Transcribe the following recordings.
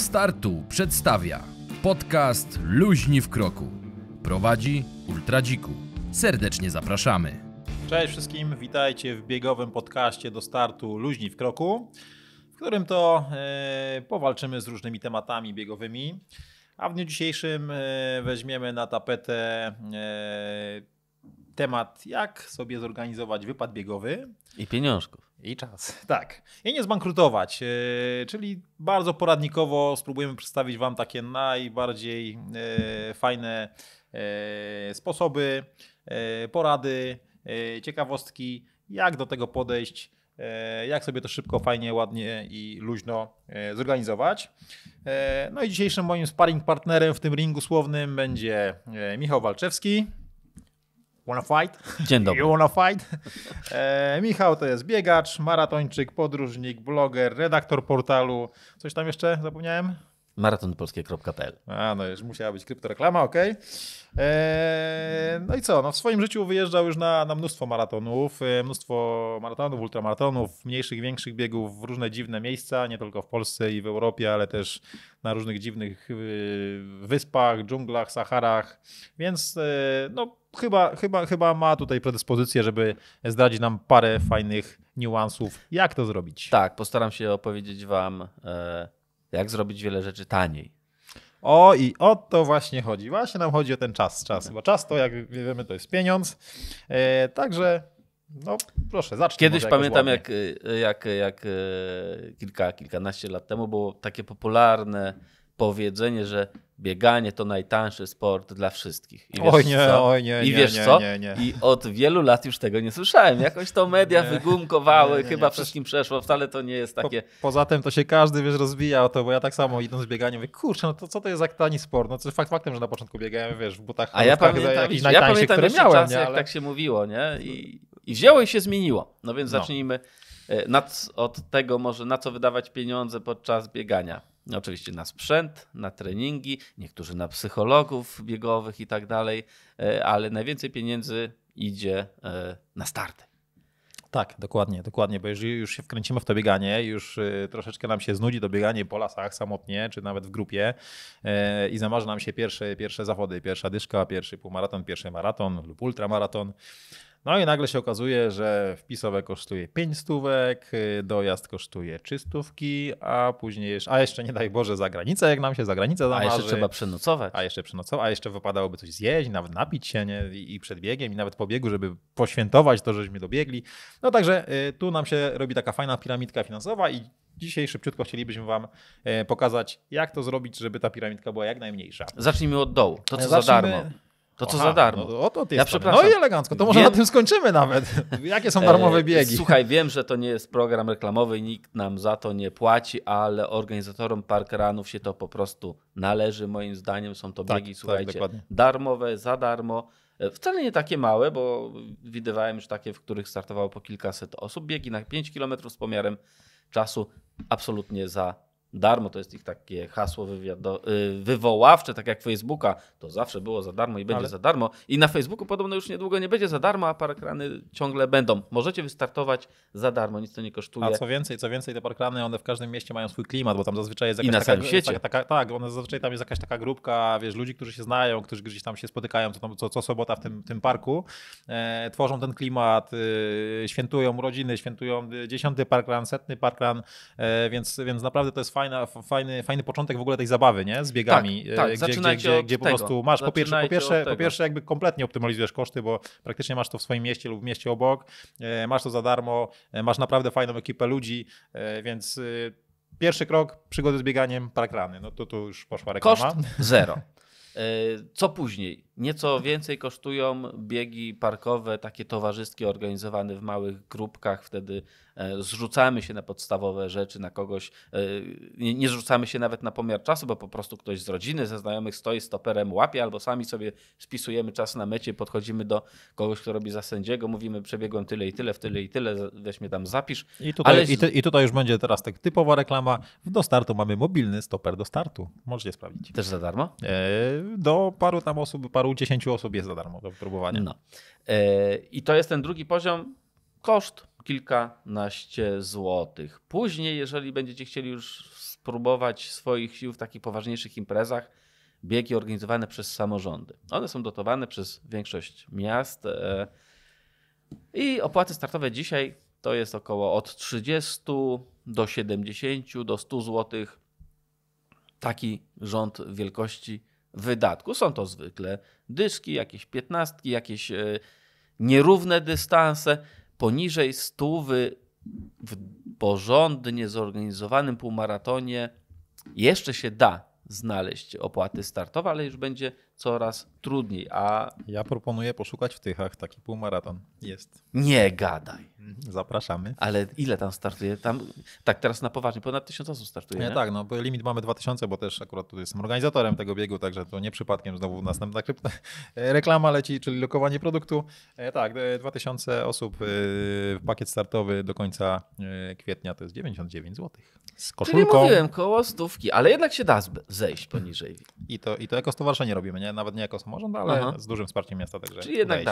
Startu przedstawia podcast Luźni w kroku. Prowadzi Ultradziku. Serdecznie zapraszamy. Cześć wszystkim, witajcie w biegowym podcaście Do Startu Luźni w kroku, w którym to powalczymy z różnymi tematami biegowymi. A w dniu dzisiejszym weźmiemy na tapetę temat, jak sobie zorganizować wypad biegowy. I pieniążków. I czas, tak. I nie zbankrutować, czyli bardzo poradnikowo spróbujemy przedstawić Wam takie najbardziej fajne sposoby, porady, ciekawostki, jak do tego podejść, jak sobie to szybko, fajnie, ładnie i luźno zorganizować. No i dzisiejszym moim sparring partnerem w tym ringu słownym będzie Michał Walczewski. Wanna fight? Dzień dobry. You wanna fight? Michał to jest biegacz, maratończyk, podróżnik, bloger, redaktor portalu. Coś tam jeszcze zapomniałem? Maratonpolskie.pl. No już musiała być kryptoreklama, okej. No i co? No w swoim życiu wyjeżdżał już na mnóstwo maratonów, ultramaratonów, mniejszych, większych biegów w różne dziwne miejsca, nie tylko w Polsce i w Europie, ale też na różnych dziwnych wyspach, dżunglach, Saharach, więc no chyba ma tutaj predyspozycję, żeby zdradzić nam parę fajnych niuansów, jak to zrobić. Tak, postaram się opowiedzieć Wam, jak zrobić wiele rzeczy taniej. O, i o to właśnie chodzi. Właśnie nam chodzi o ten czas. Bo czas to, jak wiemy, to jest pieniądz. Także, no proszę, zacznij. Kiedyś pamiętam, jak kilkanaście lat temu było takie popularne powiedzenie, że bieganie to najtańszy sport dla wszystkich. I wiesz co? I od wielu lat już tego nie słyszałem. Jakoś to media wygumkowały, chyba wszystkim przeszło. Wcale to nie jest takie... Poza tym to się każdy, rozwija o to, bo ja tak samo idąc z bieganiem mówię, kurczę, no to co to jest za tani sport? No to faktem, że na początku biegałem, w butach, a ja pamiętam które miałem, czasy, jak tak się mówiło, nie? I wzięło i się zmieniło. No więc zacznijmy od tego może, na co wydawać pieniądze podczas biegania. Oczywiście na sprzęt, na treningi, niektórzy na psychologów biegowych i tak dalej, ale najwięcej pieniędzy idzie na starty. Tak, dokładnie, bo jeżeli już się wkręcimy w to bieganie, już troszeczkę nam się znudzi to bieganie po lasach samotnie, czy nawet w grupie i zamarzy nam się pierwsze zawody, pierwsza dyszka, pierwszy półmaraton, pierwszy maraton lub ultramaraton. No i nagle się okazuje, że wpisowe kosztuje 5 stówek, dojazd kosztuje 3 stówki, a później, jeszcze nie daj Boże za granicę, jak nam się za granicę zamarzy. A jeszcze trzeba przenocować. A jeszcze wypadałoby coś zjeść, nawet napić się, nie? I przed biegiem, i nawet po biegu, żeby poświętować to, żeśmy dobiegli. No także tu nam się robi taka fajna piramidka finansowa i dzisiaj szybciutko chcielibyśmy Wam pokazać, jak to zrobić, żeby ta piramidka była jak najmniejsza. Zacznijmy od dołu, to co za darmo. To co za darmo. Ja przepraszam. No i elegancko, to może na tym skończymy nawet. Jakie są darmowe biegi? Słuchaj, wiem, że to nie jest program reklamowy i nikt nam za to nie płaci, ale organizatorom parkrunów się to po prostu należy. Moim zdaniem są to biegi, słuchajcie, darmowe, za darmo. Wcale nie takie małe, bo widywałem już takie, w których startowało po kilkaset osób. Biegi na 5 km z pomiarem czasu absolutnie za darmo, to jest ich takie hasło wywoławcze, tak jak Facebooka, to zawsze było za darmo i będzie za darmo. I na Facebooku podobno już niedługo nie będzie za darmo, a parkruny ciągle będą. Możecie wystartować za darmo, nic to nie kosztuje. A co więcej, te parkruny, one w każdym mieście mają swój klimat, bo tam zazwyczaj jest jakaś taka... I na całym świecie. Zazwyczaj tam jest jakaś taka grupka, ludzi, którzy się znają, którzy gdzieś tam się spotykają co sobota w tym parku, tworzą ten klimat, świętują urodziny, świętują 10. parkrun, 100. parkrun, więc naprawdę to jest fajny początek w ogóle tej zabawy, nie? Z biegami, gdzie po prostu masz po pierwsze jakby kompletnie optymalizujesz koszty, bo praktycznie masz to w swoim mieście lub w mieście obok, masz to za darmo, masz naprawdę fajną ekipę ludzi, więc pierwszy krok przygody z bieganiem, parkruny. No to już poszła reklama. Koszt zero. Co później? Nieco więcej kosztują biegi parkowe, takie towarzyskie, organizowane w małych grupkach. Wtedy zrzucamy się na podstawowe rzeczy, na kogoś. Nie zrzucamy się nawet na pomiar czasu, bo po prostu ktoś z rodziny, ze znajomych stoi stoperem, łapie, albo sami sobie spisujemy czas na mecie, podchodzimy do kogoś, kto robi za sędziego, mówimy przebiegłem tyle i tyle, w tyle i tyle, weź mnie tam zapisz. I tutaj już będzie teraz tak typowa reklama. Do startu mamy mobilny stoper do startu. Możecie sprawdzić. Też za darmo? Do paru tam osób, 10 osób jest za darmo do wypróbowania. No. I to jest ten drugi poziom. Koszt kilkanaście złotych. Później, jeżeli będziecie chcieli już spróbować swoich sił w takich poważniejszych imprezach, biegi organizowane przez samorządy. One są dotowane przez większość miast i opłaty startowe dzisiaj to jest około od 30 do 70 do 100 zł. Taki rząd wielkości wydatku. Są to zwykle dyszki, jakieś 15, jakieś nierówne dystanse. Poniżej 100 w porządnie zorganizowanym półmaratonie jeszcze się da znaleźć opłaty startowe, ale już będzie coraz trudniej. A ja proponuję poszukać w Tychach, taki półmaraton jest. Nie gadaj. Zapraszamy. Ale ile tam startuje? Tam, tak teraz na poważnie, ponad 1000 osób startuje. Nie? Tak, no bo limit mamy 2000, bo też akurat tutaj jestem organizatorem tego biegu, także to nie przypadkiem znowu następna reklama leci, czyli lokowanie produktu. Tak, 2000 osób, pakiet startowy do końca kwietnia to jest 99 zł. Z koszulką. Czyli mówiłem, koło 100, ale jednak się da zejść poniżej. I to jako stowarzyszenie robimy, nie? Nawet nie jako samorząd, ale z dużym wsparciem miasta. Także czyli jednak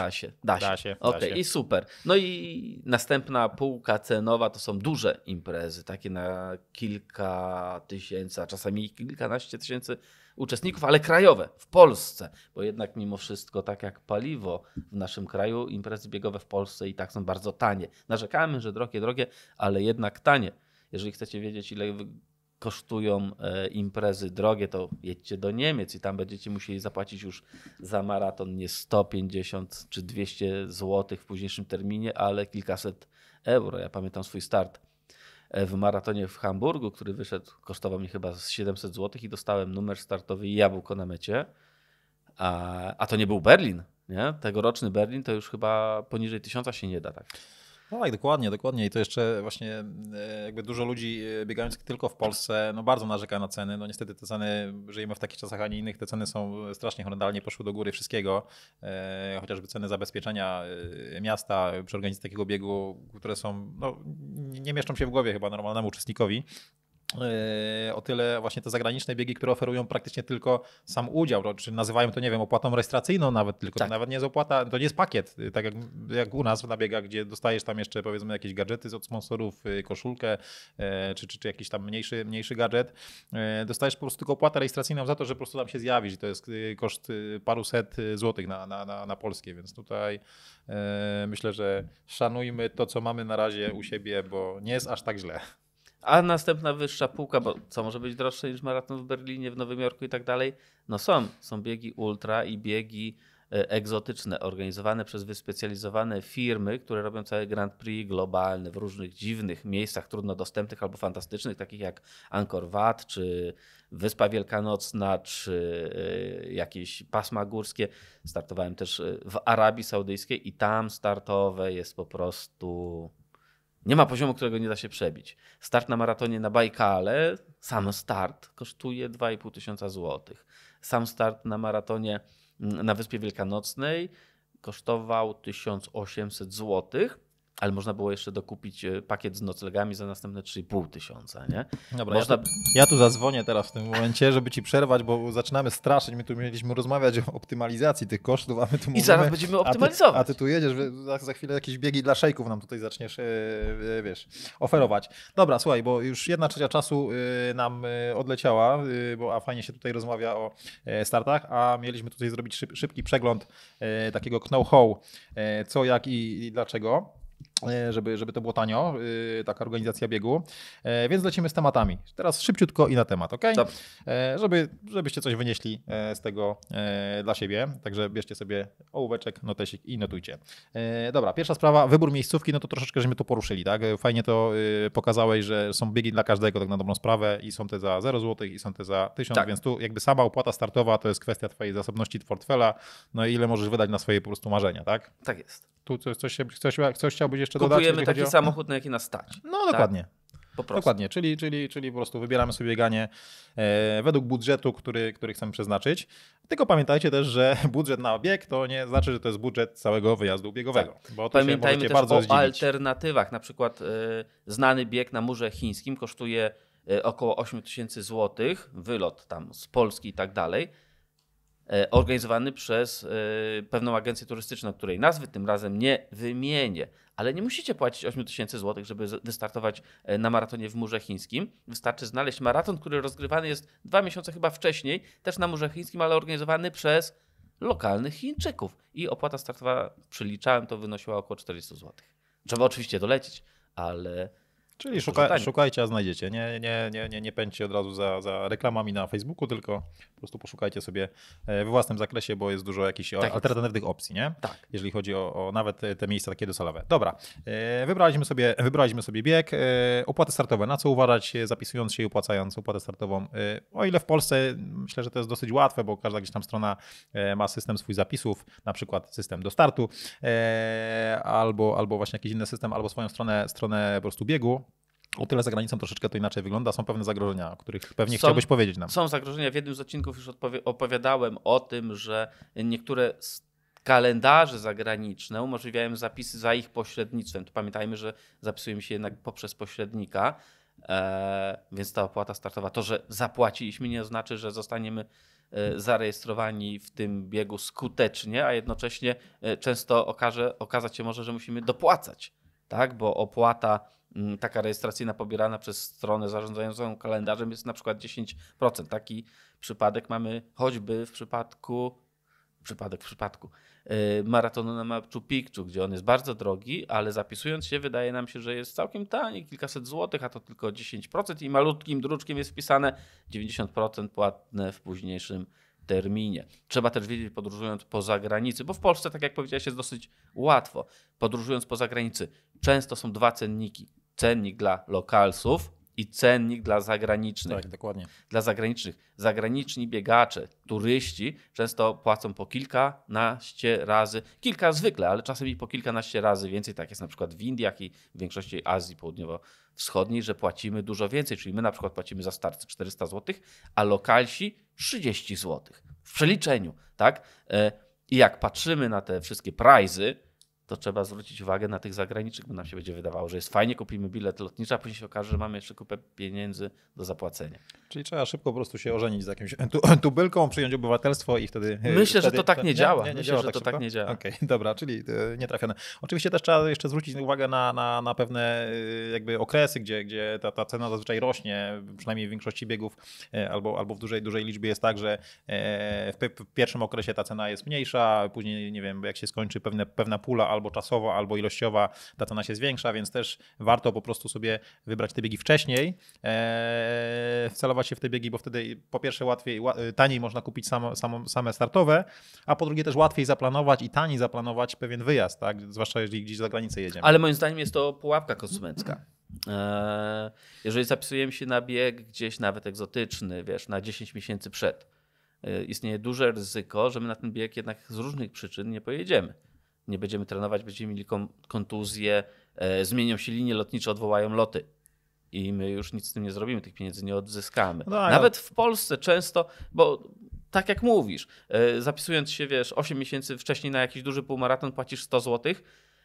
da się. Okej, i super. No i następna półka cenowa to są duże imprezy, takie na kilka tysięcy, a czasami kilkanaście tysięcy uczestników, ale krajowe, w Polsce, bo jednak mimo wszystko, tak jak paliwo w naszym kraju, imprezy biegowe w Polsce i tak są bardzo tanie. Narzekamy, że drogie, ale jednak tanie. Jeżeli chcecie wiedzieć, ile kosztują imprezy drogie, to jedźcie do Niemiec i tam będziecie musieli zapłacić już za maraton nie 150 czy 200 zł w późniejszym terminie, ale kilkaset euro. Ja pamiętam swój start w maratonie w Hamburgu, który wyszedł, kosztował mi chyba 700 zł i dostałem numer startowy i jabłko na mecie. A to nie był Berlin, nie? Tegoroczny Berlin to już chyba poniżej 1000 się nie da. Tak. Tak, dokładnie. I to jeszcze właśnie jakby dużo ludzi biegających tylko w Polsce no bardzo narzeka na ceny. No niestety te ceny, żyjemy w takich czasach, a nie innych, te ceny są strasznie horrendalnie, poszły do góry wszystkiego. Chociażby ceny zabezpieczenia miasta przy organizacji takiego biegu, które są, no, nie mieszczą się w głowie chyba normalnemu uczestnikowi. O tyle właśnie te zagraniczne biegi, które oferują praktycznie tylko sam udział, czy nazywają to, nie wiem, opłatą rejestracyjną nawet, tylko tak. To nawet nie jest opłata, to nie jest pakiet, tak jak u nas na biegach, gdzie dostajesz tam jeszcze powiedzmy jakieś gadżety od sponsorów, koszulkę, czy jakiś tam mniejszy gadżet. Dostajesz po prostu tylko opłatę rejestracyjną za to, że po prostu tam się zjawisz i to jest koszt paruset złotych na polskie, więc tutaj myślę, że szanujmy to, co mamy na razie u siebie, bo nie jest aż tak źle. A następna wyższa półka, bo co może być droższe niż maraton w Berlinie, w Nowym Jorku i tak dalej? No są biegi ultra i biegi egzotyczne, organizowane przez wyspecjalizowane firmy, które robią całe Grand Prix globalne w różnych dziwnych miejscach, trudno dostępnych albo fantastycznych, takich jak Angkor Wat, czy Wyspa Wielkanocna, czy jakieś pasma górskie. Startowałem też w Arabii Saudyjskiej i tam startowe jest po prostu... Nie ma poziomu, którego nie da się przebić. Start na maratonie na Bajkale, sam start kosztuje 2500 zł. Sam start na maratonie na Wyspie Wielkanocnej kosztował 1800 zł, ale można było jeszcze dokupić pakiet z noclegami za następne 3500, nie? Dobra, ja tu zadzwonię teraz w tym momencie, żeby ci przerwać, bo zaczynamy straszyć. My tu mieliśmy rozmawiać o optymalizacji tych kosztów, a my tu mówimy... I zaraz będziemy optymalizować. A ty tu jedziesz, za chwilę jakieś biegi dla szejków nam tutaj zaczniesz, wiesz, oferować. Dobra, słuchaj, bo już 1/3 czasu nam odleciała, a fajnie się tutaj rozmawia o startach, a mieliśmy tutaj zrobić szybki przegląd takiego know-how, co, jak i dlaczego. Żeby to było tanio, taka organizacja biegu. Więc lecimy z tematami. Teraz szybciutko i na temat, ok? Żebyście coś wynieśli z tego dla siebie. Także bierzcie sobie ołóweczek, notesik i notujcie. Dobra, pierwsza sprawa, wybór miejscówki, no to troszeczkę żeśmy to poruszyli, tak? Fajnie to pokazałeś, że są biegi dla każdego, tak na dobrą sprawę i są te za 0 zł i są te za 1000, tak. Więc tu jakby sama opłata startowa to jest kwestia twojej zasobności portfela, no i ile możesz wydać na swoje po prostu marzenia, tak? Tak jest. Tu coś chciałbyś jeszcze dodać? Kupujemy taki samochód, na jaki nas stać. No dokładnie. Tak? Po prostu. Dokładnie, czyli po prostu wybieramy sobie bieganie według budżetu, który chcemy przeznaczyć. Tylko pamiętajcie też, że budżet na bieg to nie znaczy, że to jest budżet całego wyjazdu biegowego. Tak. Bo pamiętajmy też bardzo o zdziwić. alternatywach. Na przykład znany bieg na Murze Chińskim kosztuje około 8000 zł, wylot tam z Polski i tak dalej. organizowany przez pewną agencję turystyczną, której nazwy tym razem nie wymienię. Ale nie musicie płacić 8000 zł, żeby wystartować na maratonie w Murze Chińskim. Wystarczy znaleźć maraton, który rozgrywany jest 2 miesiące chyba wcześniej, też na Murze Chińskim, ale organizowany przez lokalnych Chińczyków. I opłata startowa, przeliczałem, to wynosiła około 400 zł. Trzeba oczywiście dolecieć, ale... Czyli szukajcie, a znajdziecie. Nie pędźcie od razu za reklamami na Facebooku, tylko po prostu poszukajcie sobie we własnym zakresie, bo jest dużo jakichś alternatywnych opcji, nie? Tak. Jeżeli chodzi o nawet te miejsca takie docelowe. Dobra, wybraliśmy sobie bieg. Opłaty startowe. Na co uważać, zapisując się i opłacając opłatę startową? O ile w Polsce myślę, że to jest dosyć łatwe, bo każda gdzieś tam strona ma system swój zapisów, na przykład system do startu, albo właśnie jakiś inny system, albo swoją stronę po prostu biegu. O tyle za granicą troszeczkę to inaczej wygląda. Są pewne zagrożenia, o których pewnie chciałbyś powiedzieć nam. Są zagrożenia. W jednym z odcinków już opowiadałem o tym, że niektóre kalendarze zagraniczne umożliwiają zapisy za ich pośrednictwem. Tu pamiętajmy, że zapisujemy się jednak poprzez pośrednika, więc ta opłata startowa, to, że zapłaciliśmy, nie oznacza, że zostaniemy zarejestrowani w tym biegu skutecznie, a jednocześnie często okazać się może, że musimy dopłacać, tak? Bo opłata taka rejestracyjna pobierana przez stronę zarządzającą kalendarzem jest na przykład 10%. Taki przypadek mamy choćby w przypadku maratonu na Machu Picchu, gdzie on jest bardzo drogi, ale zapisując się wydaje nam się, że jest całkiem tani, kilkaset złotych, a to tylko 10% i malutkim druczkiem jest wpisane 90% płatne w późniejszym terminie. Trzeba też wiedzieć, podróżując poza granicę, bo w Polsce, tak jak powiedziałeś, jest dosyć łatwo. Podróżując poza granicę, często są dwa cenniki. Cennik dla lokalsów i cennik dla zagranicznych. Tak, dokładnie. Dla zagranicznych. Zagraniczni biegacze, turyści często płacą po kilkanaście razy, kilka zwykle, ale czasem i po kilkanaście razy więcej. Tak jest na przykład w Indiach i w większości Azji Południowo-Wschodniej, że płacimy dużo więcej. Czyli my na przykład płacimy za start 400 zł, a lokalsi 30 zł. W przeliczeniu, tak? I jak patrzymy na te wszystkie prizy, to trzeba zwrócić uwagę na tych zagranicznych, bo nam się będzie wydawało, że jest fajnie, kupimy bilet lotniczy, a później się okaże, że mamy jeszcze kupę pieniędzy do zapłacenia. Czyli trzeba szybko po prostu się ożenić z jakimś tubylką, przyjąć obywatelstwo i wtedy... Myślę, że to tak nie działa. Myślę, że to tak nie działa. Okej, dobra, czyli nietrafione. Oczywiście też trzeba jeszcze zwrócić uwagę na pewne jakby okresy, gdzie ta cena zazwyczaj rośnie, przynajmniej w większości biegów, albo w dużej liczbie jest tak, że w pierwszym okresie ta cena jest mniejsza, później, nie wiem, jak się skończy pewna pula, albo czasowa, albo ilościowa, ta cena się zwiększa, więc też warto po prostu sobie wybrać te biegi wcześniej, wcelować się w te biegi, bo wtedy po pierwsze taniej można kupić same startowe, a po drugie też łatwiej zaplanować i taniej zaplanować pewien wyjazd, tak? Zwłaszcza jeżeli gdzieś za granicę jedziemy. Ale moim zdaniem jest to pułapka konsumencka. Jeżeli zapisujemy się na bieg gdzieś nawet egzotyczny, wiesz, na 10 miesięcy przed, istnieje duże ryzyko, że my na ten bieg jednak z różnych przyczyn nie pojedziemy. Nie będziemy trenować, będziemy mieli kontuzję, zmienią się linie lotnicze, odwołają loty i my już nic z tym nie zrobimy, tych pieniędzy nie odzyskamy. No, nawet w Polsce często, bo tak jak mówisz, zapisując się, wiesz, 8 miesięcy wcześniej na jakiś duży półmaraton płacisz 100 zł,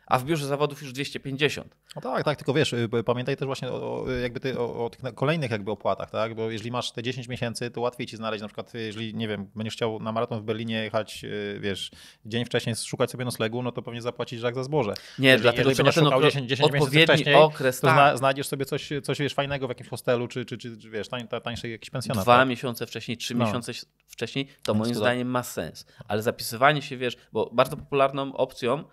a w biurze zawodów już 250. No tak, tylko wiesz, pamiętaj też właśnie o tych kolejnych jakby opłatach, tak? Bo jeżeli masz te 10 miesięcy, to łatwiej ci znaleźć, na przykład jeżeli, nie wiem, będziesz chciał na maraton w Berlinie jechać, wiesz, dzień wcześniej szukać sobie noclegu, no to pewnie zapłacić jak za zboże. Nie, dlatego trzeba ten odpowiedni okres, to tak. Znajdziesz sobie coś wiesz, fajnego w jakimś hostelu, czy wiesz, tańszy jakiś pensjonat. 2 miesiące wcześniej, 3 miesiące wcześniej, to moim zdaniem ma sens. Ale zapisywanie się, wiesz, bo bardzo popularną opcją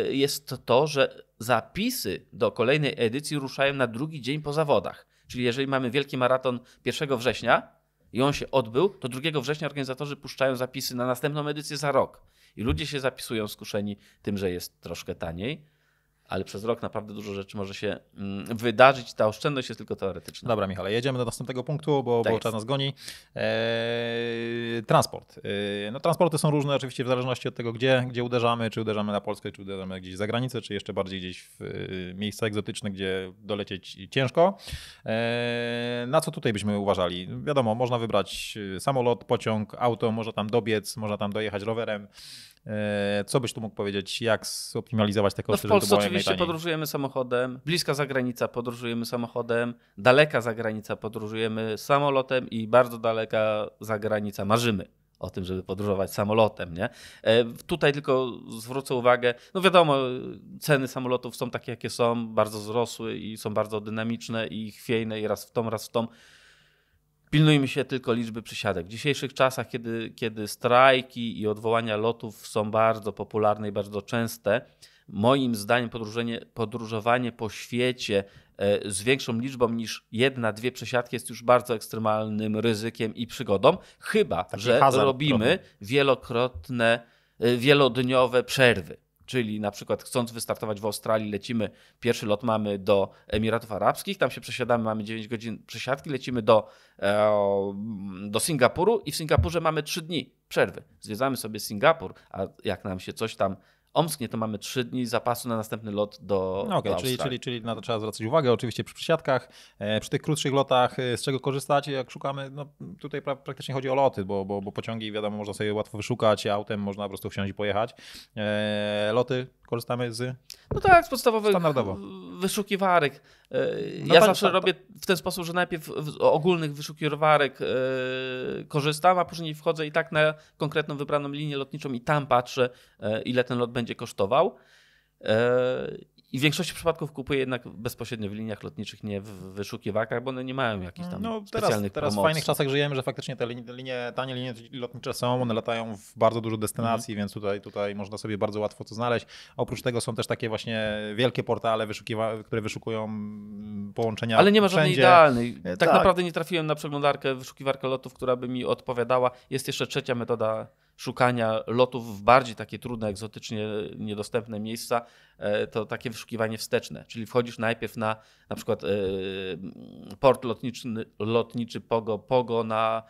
jest to, że zapisy do kolejnej edycji ruszają na drugi dzień po zawodach. Czyli jeżeli mamy wielki maraton 1 września i on się odbył, to 2 września organizatorzy puszczają zapisy na następną edycję za rok. I ludzie się zapisują skuszeni tym, że jest troszkę taniej, ale przez rok naprawdę dużo rzeczy może się wydarzyć. Ta oszczędność jest tylko teoretyczna. Dobra, Michale, jedziemy do następnego punktu, bo czas nas goni. Transport. No, transporty są różne oczywiście w zależności od tego, gdzie uderzamy, czy uderzamy na Polskę, czy uderzamy gdzieś za granicę, czy jeszcze bardziej gdzieś w miejsca egzotyczne, gdzie dolecieć ciężko. Na co tutaj byśmy uważali? Wiadomo, można wybrać samolot, pociąg, auto, można tam dobiec, można tam dojechać rowerem. Co byś tu mógł powiedzieć, jak zoptymalizować te koszty? No w Polsce oczywiście podróżujemy samochodem, bliska zagranica podróżujemy samochodem, daleka zagranica podróżujemy samolotem i bardzo daleka zagranica marzymy o tym, żeby podróżować samolotem, nie? Tutaj tylko zwrócę uwagę, no wiadomo, ceny samolotów są takie, jakie są, bardzo wzrosły i są bardzo dynamiczne i chwiejne i raz w tom. Pilnujmy się tylko liczby przysiadek. W dzisiejszych czasach, kiedy strajki i odwołania lotów są bardzo popularne i bardzo częste, moim zdaniem podróżowanie po świecie z większą liczbą niż 1-2 przesiadki jest już bardzo ekstremalnym ryzykiem i przygodą, chyba że robimy wielodniowe przerwy. Czyli na przykład chcąc wystartować w Australii, lecimy, pierwszy lot mamy do Emiratów Arabskich, tam się przesiadamy, mamy 9 godzin przesiadki, lecimy do Singapuru i w Singapurze mamy 3 dni przerwy. Zwiedzamy sobie Singapur, a jak nam się coś tam omsknie, to mamy 3 dni zapasu na następny lot do Australii. Czyli na to trzeba zwracać uwagę, oczywiście przy przesiadkach, przy tych krótszych lotach, z czego korzystać, jak szukamy, no tutaj praktycznie chodzi o loty, bo pociągi wiadomo można sobie łatwo wyszukać, autem można po prostu wsiąść i pojechać. Loty korzystamy z... No tak, z podstawowych standardowo wyszukiwarek. Ja zawsze robię w ten sposób, że najpierw z ogólnych wyszukiwarek korzystam, a później wchodzę i tak na konkretną wybraną linię lotniczą i tam patrzę, ile ten lot będzie kosztował. I w większości przypadków kupuję jednak bezpośrednio w liniach lotniczych, nie w wyszukiwarkach, bo one nie mają jakichś tam specjalnych teraz promocji. w fajnych czasach żyjemy, że faktycznie te tanie linie lotnicze są, one latają w bardzo dużo destynacji, więc tutaj można sobie bardzo łatwo to znaleźć. Oprócz tego są też takie właśnie wielkie portale, które wyszukują połączenia. Ale nie ma żadnej idealnej. Tak naprawdę tak. Nie trafiłem na wyszukiwarkę lotów, która by mi odpowiadała. Jest jeszcze trzecia metoda szukania lotów w bardziej takie trudne, egzotycznie niedostępne miejsca, to takie wyszukiwanie wsteczne. Czyli wchodzisz najpierw na przykład port lotniczy Pogo na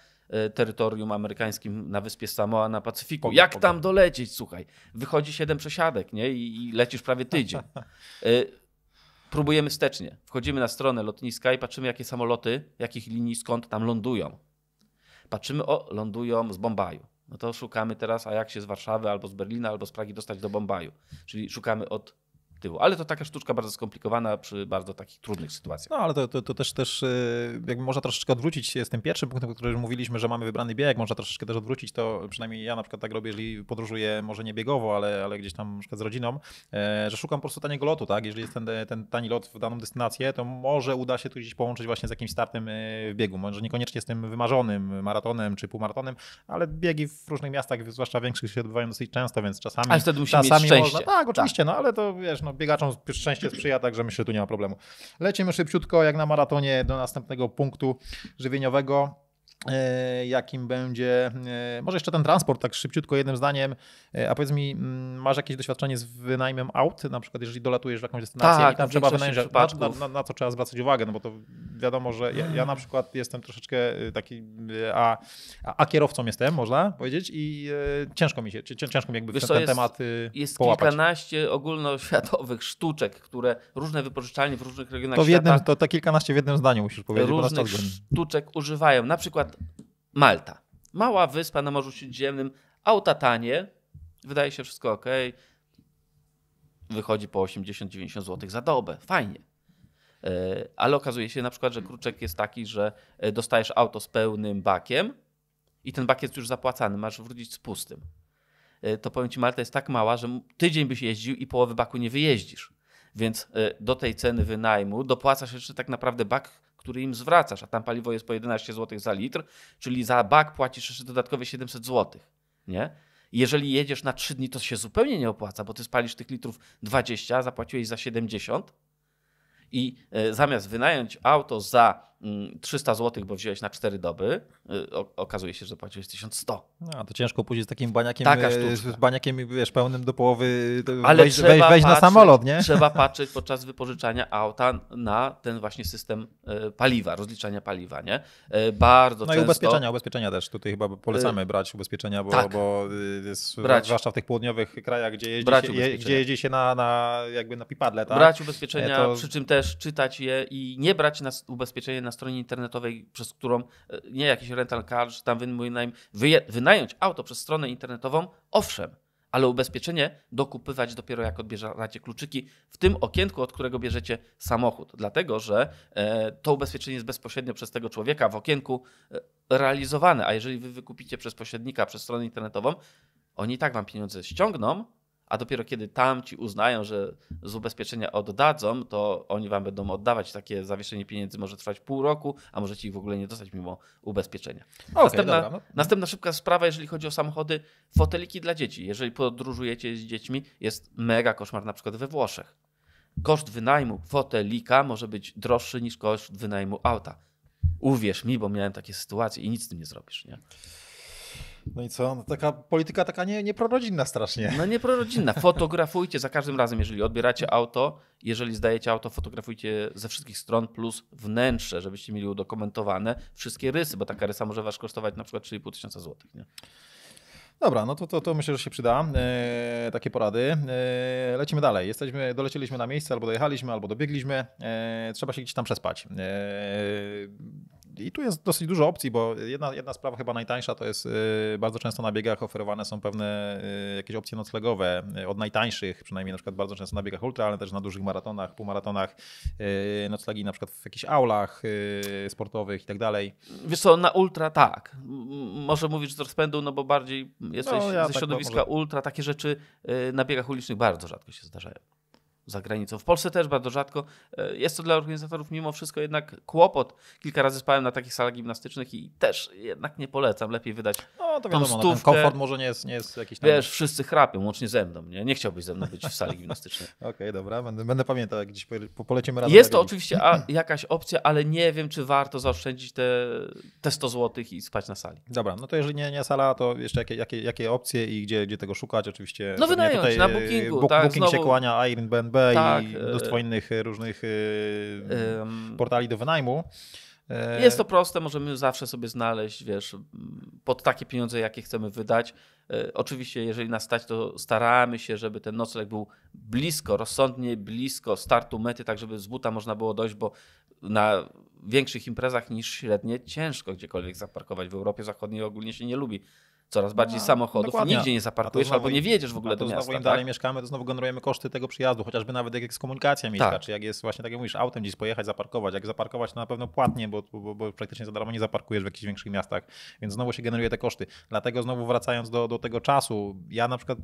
terytorium amerykańskim na wyspie Samoa na Pacyfiku. Jak tam dolecieć, słuchaj? Wychodzi 7 przesiadek, nie? I lecisz prawie tydzień. Próbujemy wstecznie. Wchodzimy na stronę lotniska i patrzymy, jakie samoloty, jakich linii, skąd tam lądują. Patrzymy, lądują z Bombaju. No to szukamy teraz, a jak się z Warszawy, albo z Berlina, albo z Pragi dostać do Bombaju. Czyli szukamy od tyłu. Ale to taka sztuczka bardzo skomplikowana przy bardzo takich trudnych sytuacjach. No ale to też jakby można troszeczkę odwrócić się z tym pierwszym punktem, o którym mówiliśmy, że mamy wybrany bieg, można troszeczkę też odwrócić to, przynajmniej ja na przykład tak robię, jeżeli podróżuję może nie biegowo, ale gdzieś tam na przykład z rodziną, że szukam po prostu taniego lotu, tak? Jeżeli jest ten tani lot w daną destynację, to może uda się tu gdzieś połączyć właśnie z jakimś startem w biegu. Może niekoniecznie z tym wymarzonym maratonem czy półmaratonem, ale biegi w różnych miastach, zwłaszcza większych, się odbywają dosyć często, więc czasami... Ale wtedy musimy mieć szczęście. Można, tak, oczywiście, no ale to wiesz, no biegaczom szczęście sprzyja, także myślę, że tu nie ma problemu. Lecimy szybciutko, jak na maratonie, do następnego punktu żywieniowego, jakim będzie, może jeszcze ten transport, tak szybciutko jednym zdaniem, a powiedz mi, masz jakieś doświadczenie z wynajmem aut, na przykład jeżeli dolatujesz w jakąś destynację tak, i tam trzeba wynająć, na co trzeba zwracać uwagę, no bo to wiadomo, że ja na przykład jestem troszeczkę taki, a kierowcą jestem, można powiedzieć, i ciężko mi jakby ten temat jest połapać. Kilkanaście ogólnoświatowych sztuczek, które różne wypożyczalnie w różnych regionach świata... To te kilkanaście w jednym zdaniu musisz powiedzieć. Różnych sztuczek używają, na przykład Malta. Mała wyspa na Morzu Śródziemnym, auta tanie, wydaje się wszystko ok, wychodzi po 80-90 zł za dobę, fajnie. Ale okazuje się na przykład, że kruczek jest taki, że dostajesz auto z pełnym bakiem i ten bak jest już zapłacany, masz wrócić z pustym. To powiem ci, Malta jest tak mała, że tydzień byś jeździł i połowy baku nie wyjeździsz. Więc do tej ceny wynajmu dopłacasz jeszcze tak naprawdę bak, który im zwracasz, a tam paliwo jest po 11 zł za litr, czyli za bak płacisz jeszcze dodatkowe 700 zł. Nie? I jeżeli jedziesz na 3 dni, to się zupełnie nie opłaca, bo ty spalisz tych litrów 20, a zapłaciłeś za 70 i zamiast wynająć auto za 300 zł, bo wziąłeś na 4 doby, okazuje się, że zapłaciłeś 1100. No, to ciężko później z takim baniakiem, wiesz, pełnym do połowy wejść na samolot, nie? Trzeba patrzeć podczas wypożyczania auta na ten właśnie system paliwa, rozliczania paliwa, nie? Bardzo często... No i ubezpieczenia też. Tutaj chyba polecamy brać ubezpieczenia, bo zwłaszcza w tych południowych krajach, gdzie jeździ się na pipadle, tak? Brać ubezpieczenia, przy czym też czytać je i nie brać ubezpieczenia na stronie internetowej, przez którą nie jakiś rental car, czy tam wynająć auto przez stronę internetową, owszem, ale ubezpieczenie dokupywać dopiero jak odbieracie kluczyki w tym okienku, od którego bierzecie samochód. Dlatego, że to ubezpieczenie jest bezpośrednio przez tego człowieka w okienku realizowane, a jeżeli wy wykupicie przez pośrednika, przez stronę internetową, oni i tak wam pieniądze ściągną, a dopiero kiedy tamci uznają, że z ubezpieczenia oddadzą, to oni wam będą oddawać. Takie zawieszenie pieniędzy może trwać pół roku, a możecie ich w ogóle nie dostać mimo ubezpieczenia. Następna szybka sprawa, jeżeli chodzi o samochody, foteliki dla dzieci. Jeżeli podróżujecie z dziećmi, jest mega koszmar na przykład we Włoszech. Koszt wynajmu fotelika może być droższy niż koszt wynajmu auta. Uwierz mi, bo miałem takie sytuacje i nic z tym nie zrobisz, nie? No i co? No taka polityka taka nieprorodzinna strasznie. No nieprorodzinna. Fotografujcie za każdym razem, jeżeli odbieracie auto, jeżeli zdajecie auto, fotografujcie ze wszystkich stron plus wnętrze, żebyście mieli udokumentowane wszystkie rysy, bo taka rysa może was kosztować na przykład 3,5 tysiąca złotych. Nie? Dobra, no to myślę, że się przyda. Takie porady. Lecimy dalej. Dolecieliśmy na miejsce, albo dojechaliśmy, albo dobiegliśmy. Trzeba się gdzieś tam przespać. I tu jest dosyć dużo opcji, bo jedna sprawa chyba najtańsza to jest bardzo często na biegach oferowane są pewne jakieś opcje noclegowe od najtańszych, przynajmniej na przykład bardzo często na biegach ultra, ale też na dużych maratonach, półmaratonach, noclegi na przykład w jakichś aulach sportowych i tak dalej. Wiesz co, na ultra tak. Może mówisz z rozpędu, no bo bardziej jesteś ze środowiska ultra. Takie rzeczy na biegach ulicznych bardzo rzadko się zdarzają. Za granicą. W Polsce też bardzo rzadko. Jest to dla organizatorów mimo wszystko jednak kłopot. Kilka razy spałem na takich salach gimnastycznych i też jednak nie polecam. Lepiej wydać no to wiadomo, stówkę. Ten komfort może nie jest jakiś tam... Wiesz, wszyscy chrapią, łącznie ze mną. Nie chciałbyś ze mną być w sali gimnastycznej. Okej, dobra, będę pamiętał, jak gdzieś polecimy razem. Jest to oczywiście jakaś opcja, ale nie wiem, czy warto zaoszczędzić te 100 zł i spać na sali. Dobra, no to jeżeli nie sala, to jeszcze jakie opcje i gdzie tego szukać? Oczywiście no wynająć na Bookingu. Booking się kłania, Airbnb i mnóstwo innych różnych portali do wynajmu. Jest to proste, możemy zawsze sobie znaleźć, wiesz, pod takie pieniądze, jakie chcemy wydać. Oczywiście, jeżeli nas stać, to staramy się, żeby ten nocleg był blisko, rozsądnie blisko startu mety, tak żeby z buta można było dojść, bo na większych imprezach niż średnie ciężko gdziekolwiek zaparkować. W Europie Zachodniej ogólnie się nie lubi coraz bardziej samochodów. Dokładnie. Nigdzie nie zaparkujesz albo nie wjedziesz w ogóle do miasta. Znowu im dalej mieszkamy, to znowu generujemy koszty tego przyjazdu, chociażby nawet jak jest komunikacja miejska, czy jak jest właśnie, tak jak mówisz, autem gdzieś pojechać, zaparkować. Jak zaparkować, to na pewno płatnie, bo praktycznie za darmo nie zaparkujesz w jakichś większych miastach, więc znowu się generuje te koszty. Dlatego znowu wracając do tego czasu, ja na przykład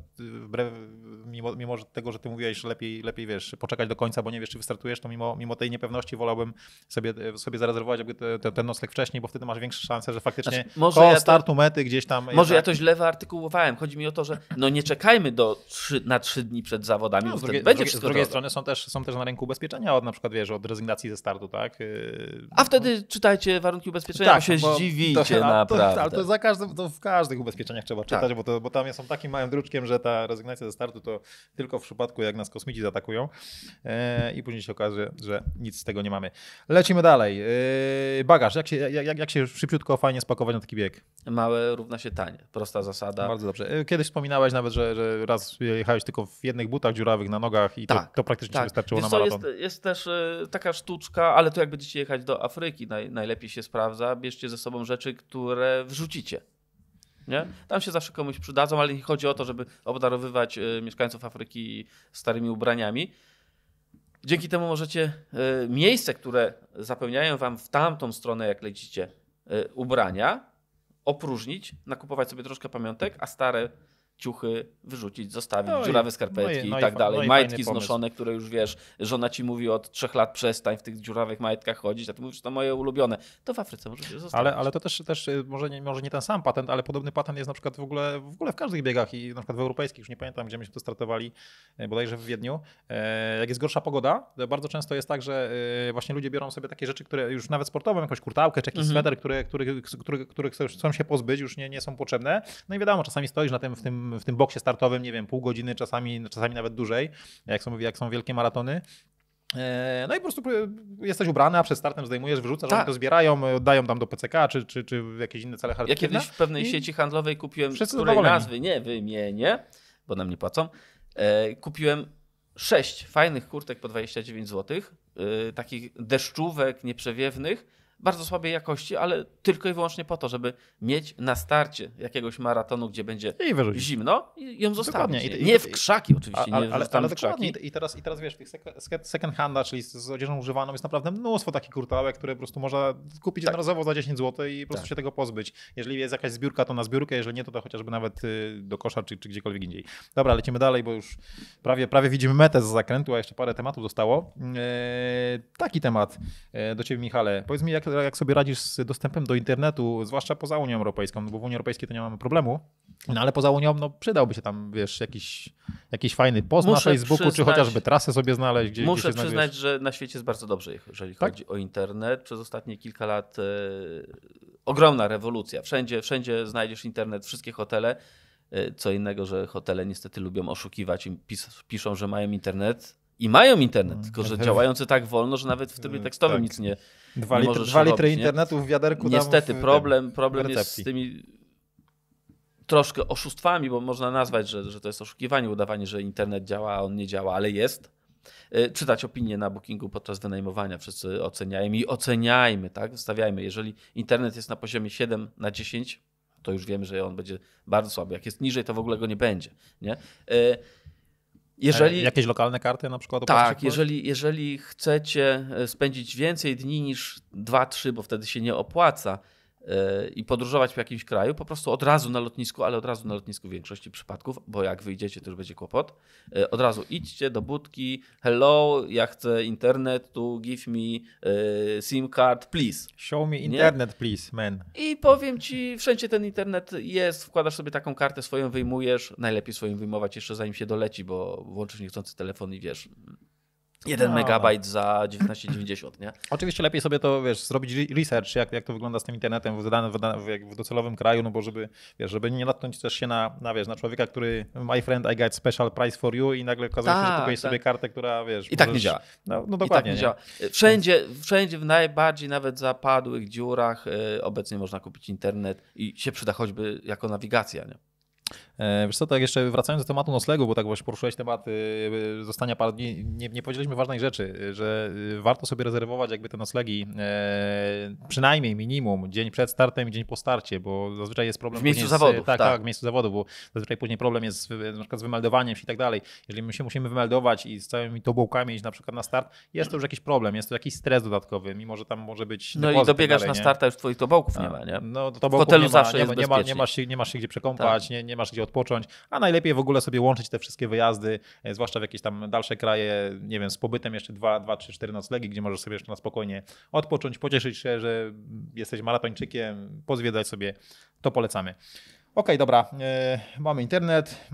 mimo tego, że ty mówiłeś, że lepiej wiesz, poczekać do końca, bo nie wiesz, czy wystartujesz, to mimo tej niepewności wolałbym sobie zarezerwować jakby ten nocleg wcześniej, bo wtedy masz większe szanse, że faktycznie startu mety gdzieś tam... Ja to źle wyartykułowałem. Chodzi mi o to, że nie czekajmy na 3 dni przed zawodami. No, z drugiej strony są też na rynku ubezpieczenia od na przykład, wiesz, od rezygnacji ze startu, tak? A wtedy czytajcie warunki ubezpieczenia, bo się zdziwicie naprawdę. Ale to w każdych ubezpieczeniach trzeba czytać, bo tam są takim małym druczkiem, że ta rezygnacja ze startu to tylko w przypadku, jak nas kosmici zaatakują i później się okaże, że nic z tego nie mamy. Lecimy dalej. Bagaż. Jak się szybciutko, fajnie spakować na taki bieg? Małe równa się tanie. Prosta zasada. Bardzo dobrze. Kiedyś wspominałeś nawet, że raz jechałeś tylko w jednych butach dziurawych na nogach i to praktycznie wystarczyło na maraton. Jest też taka sztuczka, ale to jak będziecie jechać do Afryki, najlepiej się sprawdza, bierzcie ze sobą rzeczy, które wrzucicie. Nie? Tam się zawsze komuś przydadzą, ale nie chodzi o to, żeby obdarowywać mieszkańców Afryki starymi ubraniami. Dzięki temu możecie miejsce, które zapełniają wam w tamtą stronę, jak lecicie, ubrania, opróżnić, nakupować sobie troszkę pamiątek, a stare ciuchy wyrzucić, zostawić, dziurawe skarpetki i tak dalej. Majtki znoszone, które już wiesz, żona ci mówi od 3 lat przestań w tych dziurawych majtkach chodzić, a ty mówisz, że to moje ulubione. To w Afryce możecie zostawić. Ale to też może nie ten sam patent, ale podobny patent jest na przykład w ogóle w każdych biegach i na przykład w europejskich, już nie pamiętam, gdzie myśmy to startowali, bodajże w Wiedniu. Jak jest gorsza pogoda, to bardzo często jest tak, że właśnie ludzie biorą sobie takie rzeczy, które już nawet sportowe, jakąś kurtałkę czy jakiś sweter, których chcą się pozbyć, już nie są potrzebne. No i wiadomo, czasami stoisz w tym boksie startowym, nie wiem, pół godziny, czasami nawet dłużej, jak są wielkie maratony. No i po prostu jesteś ubrany, a przed startem zdejmujesz, wyrzucasz, oni to zbierają, oddają tam do PCK czy w jakieś inne cele charytatywne. Ja kiedyś w pewnej sieci handlowej kupiłem, której nazwy nie wymienię, bo nam nie płacą, kupiłem 6 fajnych kurtek po 29 zł, takich deszczówek nieprzewiewnych, bardzo słabej jakości, ale tylko i wyłącznie po to, żeby mieć na starcie jakiegoś maratonu, gdzie będzie zimno i ją zostawić. Nie w krzaki oczywiście, ale dokładnie. I teraz wiesz, w tych second handa, czyli z odzieżą używaną jest naprawdę mnóstwo takich kurtałek, które po prostu można kupić jednorazowo za 10 zł i po prostu się tego pozbyć. Jeżeli jest jakaś zbiórka, to na zbiórkę, jeżeli nie, to chociażby nawet do kosza czy gdziekolwiek indziej. Dobra, lecimy dalej, bo już prawie widzimy metę z zakrętu, a jeszcze parę tematów zostało. Taki temat do ciebie, Michale. Powiedz mi, jak sobie radzisz z dostępem do internetu, zwłaszcza poza Unią Europejską, no bo w Unii Europejskiej to nie mamy problemu, no ale poza Unią no przydałby się tam, wiesz, jakiś fajny post na Facebooku, czy chociażby trasę sobie znaleźć, gdzie muszę się przyznać, że na świecie jest bardzo dobrze, jeżeli chodzi o internet. Przez ostatnie kilka lat ogromna rewolucja. Wszędzie znajdziesz internet, wszystkie hotele. Co innego, że hotele niestety lubią oszukiwać i piszą, że mają internet. I mają internet, tylko że działający tak wolno, że nawet w trybie tekstowym nic nie możesz 2 litry robić, internetu w wiaderku. Niestety problem jest z tymi troszkę oszustwami, bo można nazwać, że to jest oszukiwanie, udawanie, że internet działa, a on nie działa, ale jest. Czytać opinie na Bookingu podczas wynajmowania. Wszyscy oceniają i oceniajmy, tak? Wystawiajmy. Jeżeli internet jest na poziomie 7/10, to już wiemy, że on będzie bardzo słaby. Jak jest niżej, to w ogóle go nie będzie. Nie? Jakieś lokalne karty na przykład? Tak, jeżeli chcecie spędzić więcej dni niż 2-3, bo wtedy się nie opłaca i podróżować w jakimś kraju, po prostu od razu na lotnisku, ale od razu na lotnisku w większości przypadków, bo jak wyjdziecie, to już będzie kłopot. Od razu idźcie do budki, hello, ja chcę internet, to give me SIM card, please. Show me internet, please, man. I powiem ci, wszędzie ten internet jest, wkładasz sobie taką kartę swoją, wyjmujesz, najlepiej swoją wyjmować jeszcze zanim się doleci, bo włączysz niechcący telefon i wiesz... 1 megabajt za 19,90, nie? Oczywiście lepiej sobie to, wiesz, zrobić research, jak to wygląda z tym internetem w docelowym kraju, no bo żeby nie natknąć też się na człowieka, który my friend, I got special price for you i nagle okazuje się, że kupujesz sobie kartę, która, wiesz... I tak nie działa. No dokładnie. I tak nie działa. Wszędzie w najbardziej nawet zapadłych dziurach obecnie można kupić internet i się przyda choćby jako nawigacja, nie? Wiesz co, tak jeszcze wracając do tematu noclegu, bo tak właśnie poruszyłeś temat zostania parę dni, nie powiedzieliśmy ważnej rzeczy, że warto sobie rezerwować jakby te noclegi przynajmniej minimum dzień przed startem i dzień po starcie, bo zazwyczaj jest problem w miejscu zawodów. Tak, w miejscu zawodów, bo zazwyczaj później problem jest na przykład z wymeldowaniem się i tak dalej. Jeżeli my się musimy wymeldować i z całymi tobołkami iść na przykład na start, jest to już jakiś problem, jest to jakiś stres dodatkowy, mimo że tam może być i dobiegasz na start, a już twoich tobołków nie ma, nie? No, w hotelu zawsze jest bezpiecznie. Nie masz się gdzie przekąpać, nie masz gdzie odpocząć, a najlepiej w ogóle sobie łączyć te wszystkie wyjazdy, zwłaszcza w jakieś tam dalsze kraje, nie wiem, z pobytem jeszcze 2, 3, 4 noclegi, gdzie możesz sobie jeszcze na spokojnie odpocząć, pocieszyć się, że jesteś maratończykiem, pozwiedzać sobie, to polecamy. Okej, dobra, mamy internet,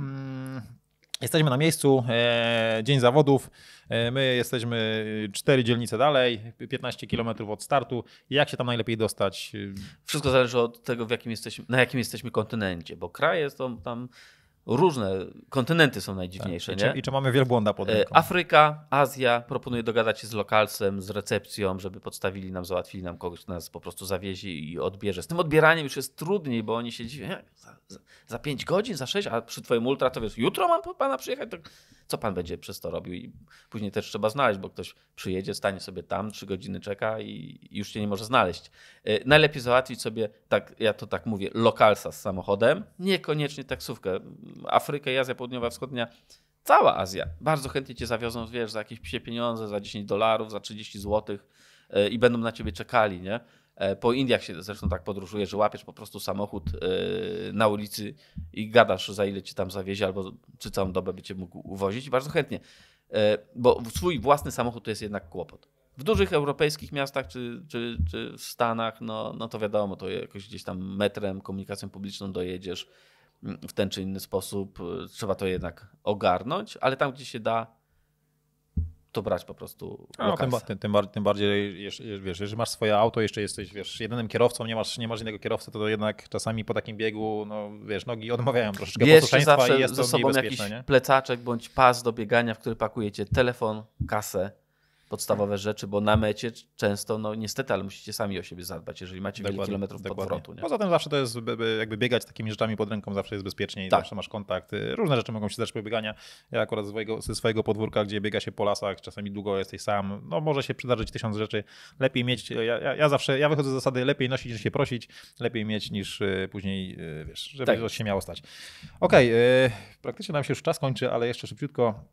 jesteśmy na miejscu, dzień zawodów, my jesteśmy 4 dzielnice dalej, 15 km od startu. Jak się tam najlepiej dostać? Wszystko zależy od tego, na jakim jesteśmy kontynencie, bo kraje są tam różne, kontynenty są najdziwniejsze. Tak. I czy mamy wielbłąda pod ręką? Afryka, Azja, proponuję dogadać się z lokalsem, z recepcją, żeby podstawili nam, załatwili nam kogoś, kto nas po prostu zawiezie i odbierze. Z tym odbieraniem już jest trudniej, bo oni się dziwią, za 5 godzin, za 6, a przy twoim ultra to wiesz, jutro mam po pana przyjechać, to co pan będzie przez to robił? I później też trzeba znaleźć, bo ktoś przyjedzie, stanie sobie tam, 3 godziny czeka i już cię nie może znaleźć. Najlepiej załatwić sobie, tak, ja to tak mówię, lokalsa z samochodem, niekoniecznie taksówkę. Afryka i Azja Południowa, Wschodnia, cała Azja. Bardzo chętnie cię zawiozą, wiesz, za jakieś psie pieniądze, za $10, za 30 zł i będą na ciebie czekali, nie? Po Indiach się zresztą tak podróżuje, że łapiesz po prostu samochód na ulicy i gadasz, za ile cię tam zawiezie, albo czy całą dobę by cię mógł uwozić. Bardzo chętnie, bo swój własny samochód to jest jednak kłopot. W dużych europejskich miastach czy w Stanach, no to wiadomo, to jakoś gdzieś tam metrem, komunikacją publiczną dojedziesz w ten czy inny sposób. Trzeba to jednak ogarnąć, ale tam, gdzie się da, to brać po prostu tym bardziej, wiesz, jeżeli masz swoje auto, jeszcze jesteś, wiesz, jedynym kierowcą, nie masz innego kierowcy, to jednak czasami po takim biegu, no wiesz, nogi odmawiają troszeczkę posłuszeństwa i jest to mniej bezpieczne, jakiś plecaczek bądź pas do biegania, w który pakujecie telefon, kasę, podstawowe rzeczy, bo na mecie często, no niestety, ale musicie sami o siebie zadbać, jeżeli macie wiele kilometrów podwrotu. Nie? Poza tym zawsze to jest, jakby biegać z takimi rzeczami pod ręką zawsze jest bezpieczniej, zawsze masz kontakt. Różne rzeczy mogą się zdarzyć po bieganiu. Ja akurat ze swojego podwórka, gdzie biega się po lasach, czasami długo jesteś sam, no może się przydarzyć 1000 rzeczy. Lepiej mieć, ja wychodzę z zasady, lepiej nosić niż się prosić, lepiej mieć niż później, wiesz, żeby coś się miało stać. Okej, praktycznie nam się już czas kończy, ale jeszcze szybciutko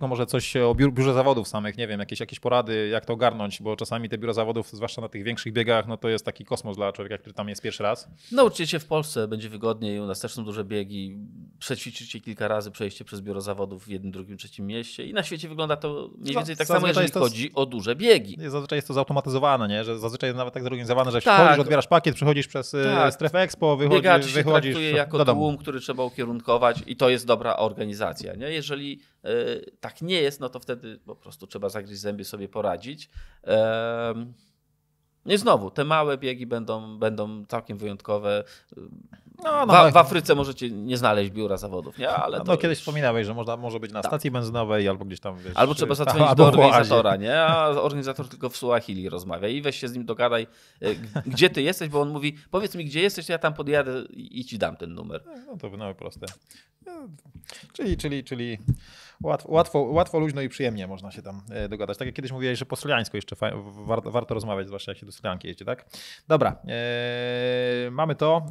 może coś o biurze zawodów samych, nie wiem, jakieś porady, jak to ogarnąć, bo czasami te biura zawodów, zwłaszcza na tych większych biegach, no to jest taki kosmos dla człowieka, który tam jest pierwszy raz. Nauczcie się w Polsce, będzie wygodniej, u nas też są duże biegi, przećwiczycie kilka razy przejście przez biuro zawodów w jednym, drugim, trzecim mieście i na świecie wygląda to mniej więcej tak samo, jeżeli chodzi o duże biegi. Zazwyczaj jest to zautomatyzowane, nie? Że zazwyczaj jest nawet tak zorganizowane, że wchodzisz, odbierasz pakiet, przechodzisz przez strefę Expo, wychodzisz traktuje jako tłum, który trzeba ukierunkować i to jest dobra organizacja, nie? Jeżeli tak nie jest, no to wtedy po prostu trzeba zagryźć zęby, sobie poradzić. I znowu, te małe biegi będą całkiem wyjątkowe. W Afryce możecie nie znaleźć biura zawodów, nie? Ale kiedyś wspominałeś, że może być na stacji benzynowej albo gdzieś tam. Wiesz, albo trzeba zadzwonić do organizatora, nie? A organizator tylko w Suahili rozmawia i weź się z nim dogadaj, gdzie ty jesteś, bo on mówi, powiedz mi, gdzie jesteś, to ja tam podjadę i ci dam ten numer. No to proste. Czyli łatwo, luźno i przyjemnie można się tam dogadać. Tak jak kiedyś mówiłeś, że po słowiańsku jeszcze warto rozmawiać, zwłaszcza jak się do Słowianki jeździ, tak? Dobra, mamy to.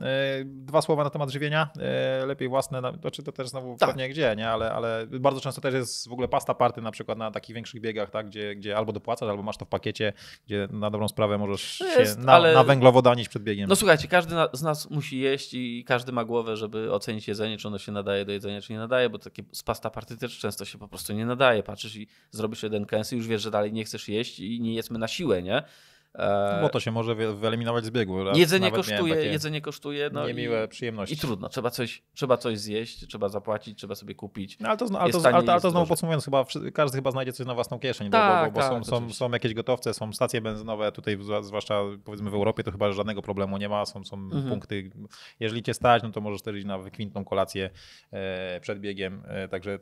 2 słowa na temat żywienia. Lepiej własne, to też znowu pewnie gdzie, nie? Ale bardzo często też jest w ogóle pasta party na przykład na takich większych biegach, tak? Gdzie albo dopłacasz, albo masz to w pakiecie, gdzie na dobrą sprawę możesz się na węglowodanić przed biegiem. No słuchajcie, każdy z nas musi jeść i każdy ma głowę, żeby ocenić jedzenie, czy ono się nadaje do jedzenia, czy nie nadaje, bo takie z pasta party też często się po prostu nie nadaje. Patrzysz i zrobisz jeden kęs i już wiesz, że dalej nie chcesz jeść i nie jedzmy na siłę, nie? Bo to się może wyeliminować z biegu. Jedzenie kosztuje. No niemiłe przyjemności. I trudno, trzeba coś zjeść, trzeba zapłacić, trzeba sobie kupić. No, ale to znowu podsumowując, każdy chyba znajdzie coś na własną kieszeń, bo są jakieś gotowce, są stacje benzynowe, tutaj zwłaszcza powiedzmy w Europie to chyba żadnego problemu nie ma, są punkty, jeżeli cię stać, no to możesz też iść na wykwintną kolację przed biegiem, także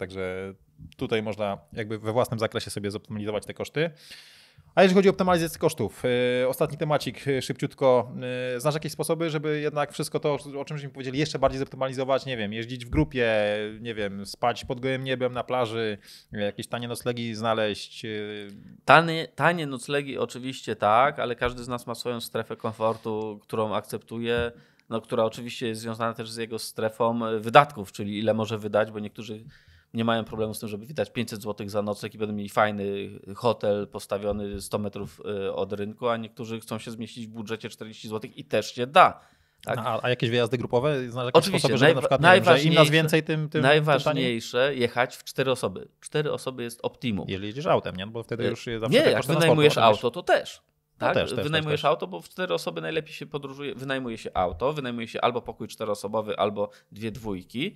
tutaj można jakby we własnym zakresie sobie zoptymalizować te koszty. A jeżeli chodzi o optymalizację kosztów, ostatni temacik szybciutko. Znasz jakieś sposoby, żeby jednak wszystko to, o czym żeśmy powiedzieli, jeszcze bardziej zoptymalizować? Nie wiem, jeździć w grupie, nie wiem, spać pod gołym niebem na plaży, jakieś tanie noclegi znaleźć? Tanie noclegi oczywiście tak, ale każdy z nas ma swoją strefę komfortu, którą akceptuje, która oczywiście jest związana też z jego strefą wydatków, czyli ile może wydać, bo niektórzy nie mają problemu z tym, żeby wydać 500 zł za nocleg i będą mieli fajny hotel postawiony 100 metrów od rynku, a niektórzy chcą się zmieścić w budżecie 40 zł i też się da. Tak? A jakieś wyjazdy grupowe? Znasz jakieś sposoby, żeby na przykład im nas więcej, tym najważniejsze jechać w 4 osoby. 4 osoby jest optimum. Jeżeli jedziesz autem, nie? Bo wtedy już zawsze nie, jak wynajmujesz auto, to też. Tak? Wynajmujesz też. Auto, bo w 4 osoby najlepiej się podróżuje. Wynajmuje się auto, wynajmuje się albo pokój 4-osobowy, albo 2 dwójki.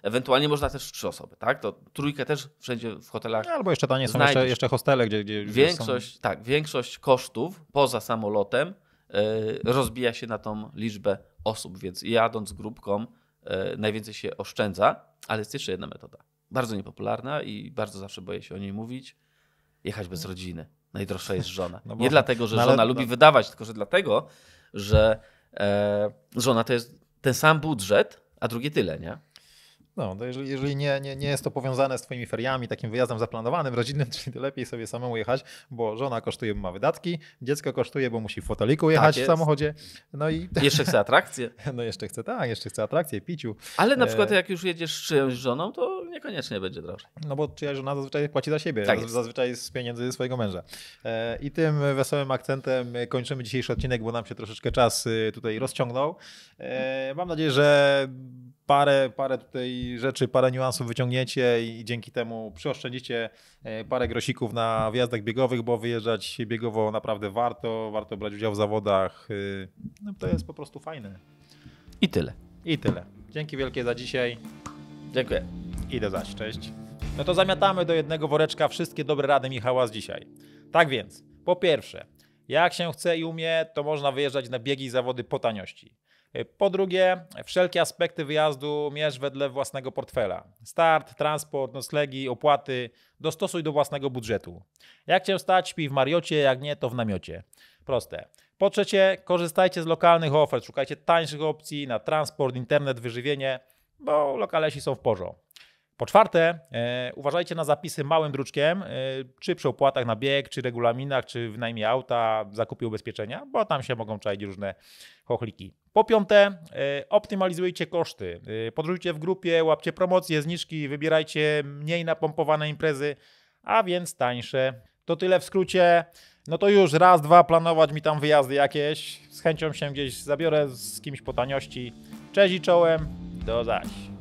Ewentualnie można też w 3 osoby. Tak? To trójkę też wszędzie w hotelach. Albo jeszcze tanie są jeszcze hostele, gdzie większość kosztów poza samolotem rozbija się na tą liczbę osób, więc jadąc grupką najwięcej się oszczędza, ale jest jeszcze jedna metoda. Bardzo niepopularna i bardzo zawsze boję się o niej mówić. Jechać bez rodziny. Najdroższa jest żona. Nie dlatego, że żona lubi wydawać, tylko że dlatego, że żona to jest ten sam budżet, a drugie tyle, nie? No, to jeżeli nie jest to powiązane z twoimi feriami, takim wyjazdem zaplanowanym, rodzinnym, czyli to lepiej sobie samemu jechać, bo żona kosztuje, bo ma wydatki, dziecko kosztuje, bo musi w foteliku jechać w samochodzie. No i jeszcze chce atrakcję. No jeszcze chce atrakcję, piciu. Ale na przykład jak już jedziesz z czyjąś żoną, to niekoniecznie będzie drożej. No bo czyjaś żona zazwyczaj płaci za siebie, zazwyczaj z pieniędzy swojego męża. I tym wesołym akcentem kończymy dzisiejszy odcinek, bo nam się troszeczkę czas tutaj rozciągnął. Mam nadzieję, że parę tutaj rzeczy, parę niuansów wyciągnięcie i dzięki temu przyoszczędzicie parę grosików na wjazdach biegowych, bo wyjeżdżać biegowo naprawdę warto brać udział w zawodach. No to jest po prostu fajne. I tyle. Dzięki wielkie za dzisiaj. Dziękuję. Idę zaś, cześć. No to zamiatamy do jednego woreczka wszystkie dobre rady Michała z dzisiaj. Tak więc, po pierwsze, Jak się chce i umie, to można wyjeżdżać na biegi i zawody po taniości. Po drugie, wszelkie aspekty wyjazdu mierz wedle własnego portfela. Start, transport, noclegi, opłaty dostosuj do własnego budżetu. Jak cię stać, śpij w Mariocie, jak nie, to w namiocie. Proste. Po trzecie, korzystajcie z lokalnych ofert, szukajcie tańszych opcji na transport, internet, wyżywienie, bo lokalesi są w porządku. Po czwarte, uważajcie na zapisy małym druczkiem, czy przy opłatach na bieg, czy regulaminach, czy w najmie auta, zakupie ubezpieczenia, bo tam się mogą czaić różne chochliki. Po piąte, optymalizujcie koszty. Podróżujcie w grupie, łapcie promocje, zniżki, wybierajcie mniej napompowane imprezy, a więc tańsze. To tyle w skrócie. No to już raz, dwa planować mi tam wyjazdy jakieś. Z chęcią się gdzieś zabiorę z kimś po taniości. Cześć i czołem. Do zaś.